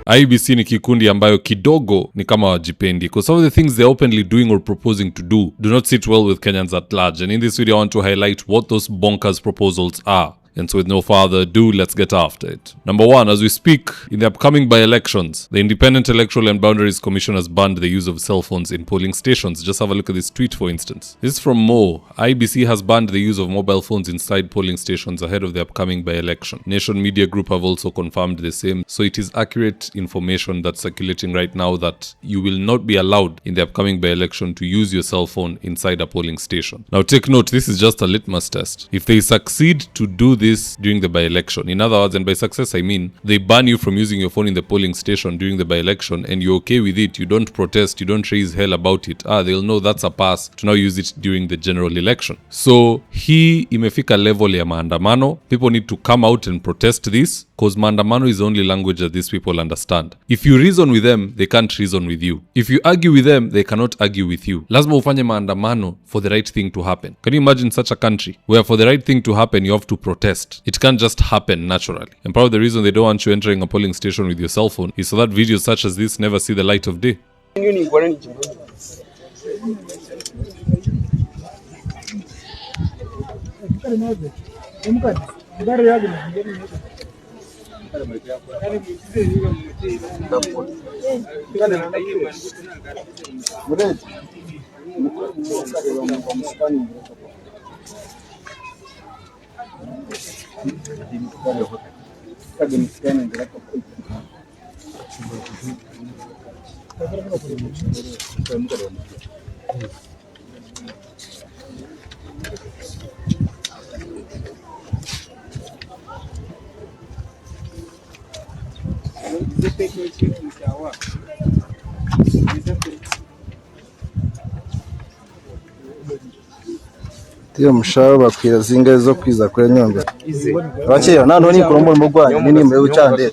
IEBC ni kikundi ambayo kidogo ni kama wajipendi, because some of the things they're openly doing or proposing to do not sit well with Kenyans at large. And in this video I want to highlight what those bonkers proposals are. And so with no further ado, let's get after it. Number one, as we speak, in the upcoming by-elections, the Independent Electoral and Boundaries Commission has banned the use of cell phones in polling stations. Just have a look at this tweet, for instance. This is from Mo. IEBC has banned the use of mobile phones inside polling stations ahead of the upcoming by-election. Nation Media Group have also confirmed the same. So it is accurate information that's circulating right now that you will not be allowed in the upcoming by-election to use your cell phone inside a polling station. Now take note, this is just a litmus test. If they succeed to do this during the by-election, in other words, and by success I mean they ban you from using your phone in the polling station during the by-election, and you're okay with it, you don't protest, you don't raise hell about it, they'll know that's a pass to now use it during the general election. So hii imefika level ya maandamano. People need to come out and protest this, because maandamano is the only language that these people understand. If you reason with them, they can't reason with you. If you argue with them, they cannot argue with you. Lazima ufanye maandamano for the right thing to happen. Can you imagine such a country where for the right thing to happen, you have to protest? It can't just happen naturally. And probably the reason they don't want you entering a polling station with your cell phone is so that videos such as this never see the light of day. Tiyo mshahara bakwira zinga zo kwiza kuri Nyombe. Bakiriya nano ni kurombo mu Rwanda nini mbe ucande.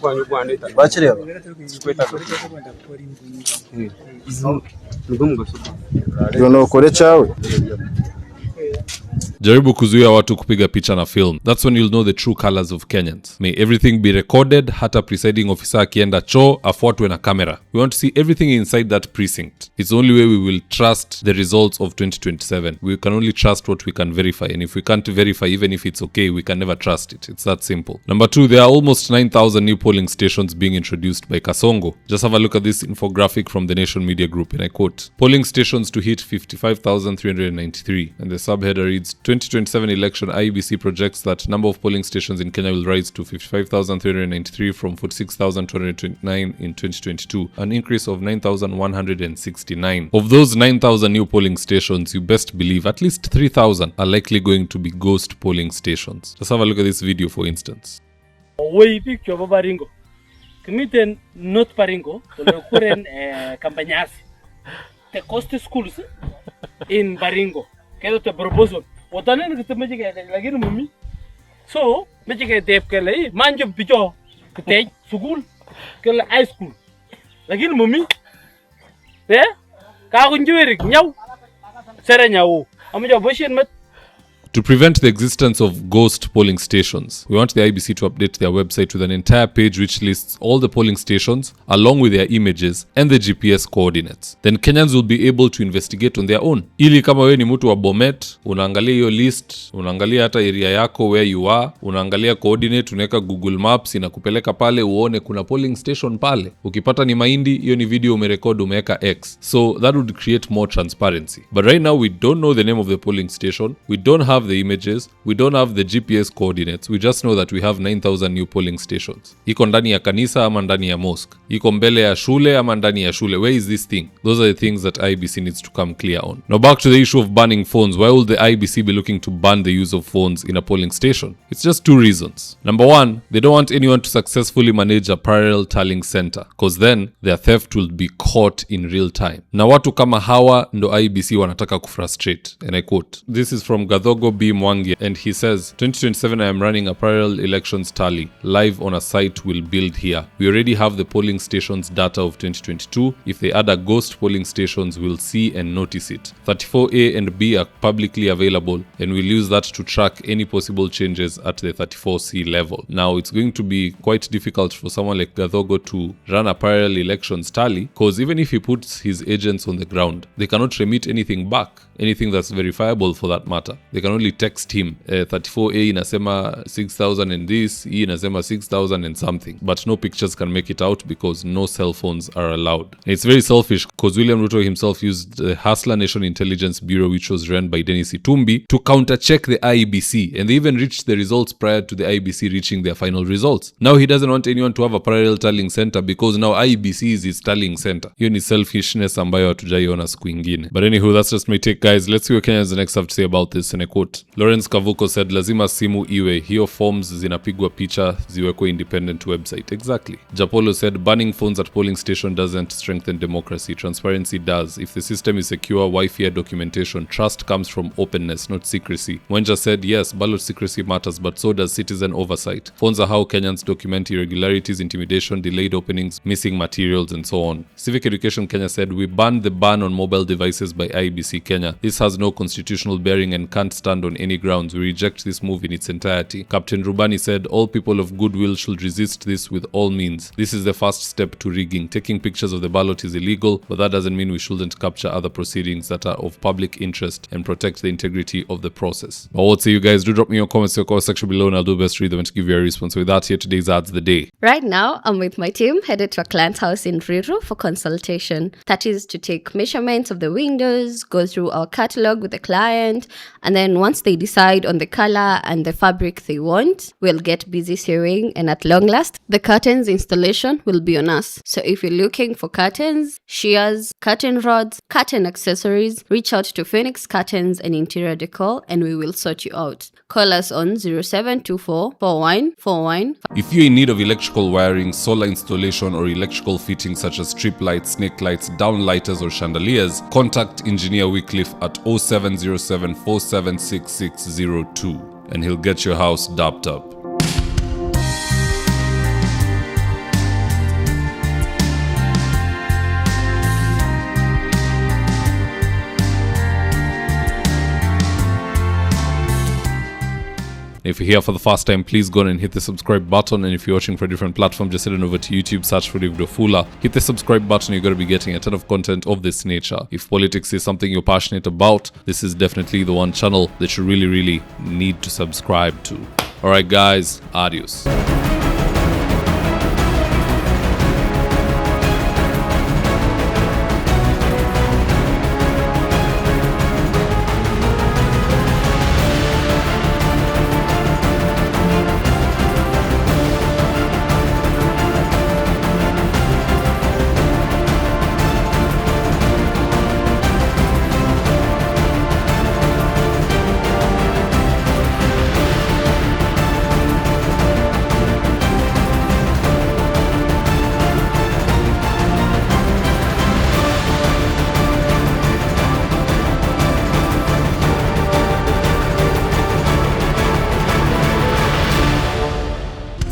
Bakiriya. Yo no kore chawe. Jaribu kuzuia watu kupiga picha na film. That's when you'll know the true colors of Kenyans. May everything be recorded, hata presiding officer akienda choo afuatwe na camera. We want to see everything inside that precinct. It's the only way we will trust the results of 2027. We can only trust what we can verify, and if we can't verify, even if it's okay, we can never trust it. It's that simple. Number two, there are almost 9,000 new polling stations being introduced by Kasongo. Just have a look at this infographic from the Nation Media Group, and I quote, polling stations to hit 55,393, and the subheader reads, 2027 election, IEBC projects that number of polling stations in Kenya will rise to 55,393 from 46,229 in 2022, an increase of 9,169. Of those 9,000 new polling stations, you best believe at least 3,000 are likely going to be ghost polling stations. Let's have a look at this video, for instance. Way picture of Baringo. Committee not Baringo, the current campaigns. The cost schools in Baringo. Kaya the proposal. Watanan kita magic lagi ni mumi. So magic dep kelai manjum picho ketej school kelai high school lagi ni mumi. Kakunjuerik nyau sere nyau. Amuja boshin mat. To prevent the existence of ghost polling stations, we want the IEBC to update their website with an entire page which lists all the polling stations along with their images and the GPS coordinates. Then Kenyans will be able to investigate on their own. Ili kama wewe ni mtu wa Bomet, unaangalia hiyo list, unaangalia hata area yako where you are, unaangalia coordinate, unaweka Google Maps inakupeleka pale uone kuna polling station pale. Ukipata ni Mahindi, hiyo ni video umerekod umeweka X. So that would create more transparency. But right now we don't know the name of the polling station. We don't have the images, we don't have the GPS coordinates, we just know that we have 9,000 new polling stations. Iko ndani ya kanisa ama ndani ya mosque? Iko mbele ya shule ama ndani ya shule? Where is this thing? Those are the things that IEBC needs to come clear on. Now back to the issue of banning phones. Why will the IEBC be looking to ban the use of phones in a polling station? It's just two reasons. Number one, they don't want anyone to successfully manage a parallel tallying center, because then their theft will be caught in real time. Na watu kama hawa ndo IEBC wanataka kufrustrate. And I quote, this is from Gadhogo B. Mwangi, and he says, 2027 I am running a parallel elections tally, live on a site we'll build here. We already have the polling stations data of 2022. If they add a ghost polling stations, we'll see and notice it. 34A and B are publicly available, and we'll use that to track any possible changes at the 34C level. Now, it's going to be quite difficult for someone like Gathogo to run a parallel elections tally, because even if he puts his agents on the ground, they cannot remit anything back, anything that's verifiable for that matter. They can only text him, 34A inasema 6,000 and this, E inasema 6,000 and something, but no pictures can make it out because no cell phones are allowed. And it's very selfish because William Ruto himself used the Hustler Nation Intelligence Bureau, which was run by Dennis Itumbi, to counter-check the IEBC, and they even reached the results prior to the IEBC reaching their final results. Now he doesn't want anyone to have a parallel tallying center because now IEBC is his tallying center. Hiyo ni selfishness ambayo hatujaiona siku ingine. But anywho, that's just my take, guys. Let's see what Kenyans next have to say about this. And I quote, Lawrence Kavuko said, lazima simu iwe, hiyo forms zinapigwa picha ziwekwe independent website. Exactly. Japolo said, banning phones at polling station doesn't strengthen democracy. Transparency does. If the system is secure, why fear documentation? Trust comes from openness, not secrecy. Wenja said, yes, ballot secrecy matters, but so does citizen oversight. Phones are how Kenyans document irregularities, intimidation, delayed openings, missing materials, and so on. Civic Education Kenya said, we banned the ban on mobile devices by IEBC Kenya. This has no constitutional bearing and can't stand on any grounds. We reject this move in its entirety. Captain Rubani said, all people of goodwill should resist this with all means. This is the first step to rigging. Taking pictures of the ballot is illegal, but that doesn't mean we shouldn't capture other proceedings that are of public interest and protect the integrity of the process. But what say you guys? Do drop me your comments in the comment section below and I'll do best to read them and to give you a response. With that, here today's Ads the Day. Right now, I'm with my team headed to a client's house in Ruto for consultation. That is to take measurements of the windows, go through our catalog with the client, and then once they decide on the color and the fabric they want, we'll get busy sewing, and at long last, the curtains installation will be on us. So if you're looking for curtains, shears, curtain rods, curtain accessories, reach out to Phoenix Curtains and Interior Decor and we will sort you out. Call us on 0724 4141. If you're in need of electrical wiring, solar installation, or electrical fittings such as strip lights, snake lights, downlighters, or chandeliers, contact Engineer Wycliffe at 0707 476602 and he'll get your house dapped up. If you're here for the first time, please go on and hit the subscribe button. And if you're watching for a different platform, just head on over to YouTube, search for David Wafula. Hit the subscribe button, you're going to be getting a ton of content of this nature. If politics is something you're passionate about, this is definitely the one channel that you really need to subscribe to. Alright guys, adios.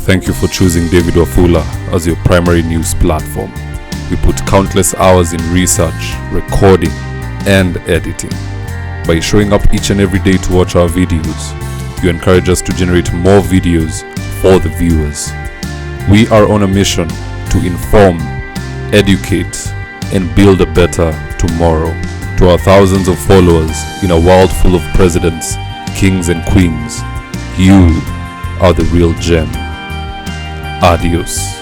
Thank you for choosing David Wafula as your primary news platform. We put countless hours in research, recording, and editing. By showing up each and every day to watch our videos, you encourage us to generate more videos for the viewers. We are on a mission to inform, educate, and build a better tomorrow. To our thousands of followers in a world full of presidents, kings, and queens, you are the real gem. Adios.